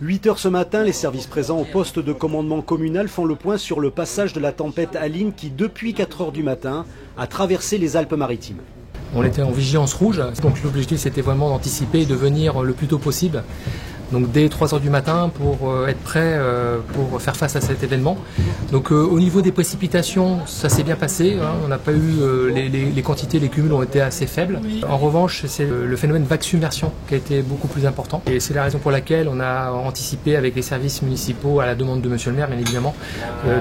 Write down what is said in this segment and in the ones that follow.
8 h ce matin, les services présents au poste de commandement communal font le point sur le passage de la tempête Aline qui, depuis 4 h du matin, a traversé les Alpes-Maritimes. On était en vigilance rouge, donc l'objectif c'était vraiment d'anticiper et de venir le plus tôt possible. Donc dès 3 h du matin pour être prêt pour faire face à cet événement. Donc au niveau des précipitations, ça s'est bien passé, hein. On n'a pas eu les quantités, les cumuls ont été assez faibles. En revanche, c'est le phénomène vague submersion qui a été beaucoup plus important. Et c'est la raison pour laquelle on a anticipé avec les services municipaux, à la demande de monsieur le maire bien évidemment,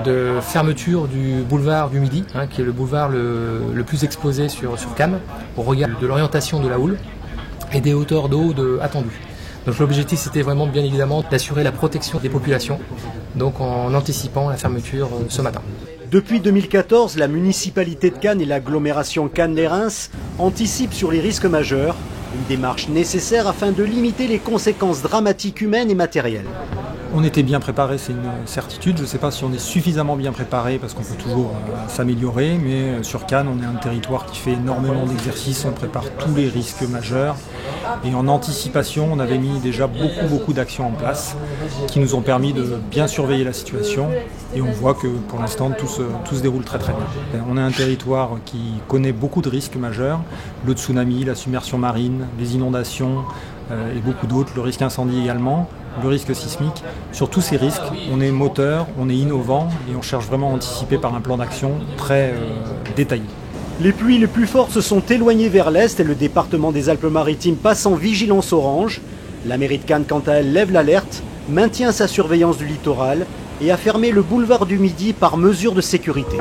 de fermeture du boulevard du Midi, hein, qui est le boulevard le plus exposé sur Cannes, au regard de l'orientation de la houle et des hauteurs d'eau attendues. Donc l'objectif c'était vraiment bien évidemment d'assurer la protection des populations, donc en anticipant la fermeture ce matin. Depuis 2014, la municipalité de Cannes et l'agglomération Cannes-les-Reims anticipent sur les risques majeurs, une démarche nécessaire afin de limiter les conséquences dramatiques humaines et matérielles. On était bien préparé, c'est une certitude. Je ne sais pas si on est suffisamment bien préparé parce qu'on peut toujours s'améliorer, mais sur Cannes, on est un territoire qui fait énormément d'exercices, on prépare tous les risques majeurs. Et en anticipation, on avait mis déjà beaucoup d'actions en place qui nous ont permis de bien surveiller la situation. Et on voit que pour l'instant, tout se déroule très bien. On est un territoire qui connaît beaucoup de risques majeurs, le tsunami, la submersion marine, les inondations et beaucoup d'autres, le risque incendie également, le risque sismique. Sur tous ces risques, on est moteur, on est innovant et on cherche vraiment à anticiper par un plan d'action très détaillé. Les pluies les plus fortes se sont éloignées vers l'est et le département des Alpes-Maritimes passe en vigilance orange. La mairie de Cannes, quant à elle, lève l'alerte, maintient sa surveillance du littoral et a fermé le boulevard du Midi par mesure de sécurité.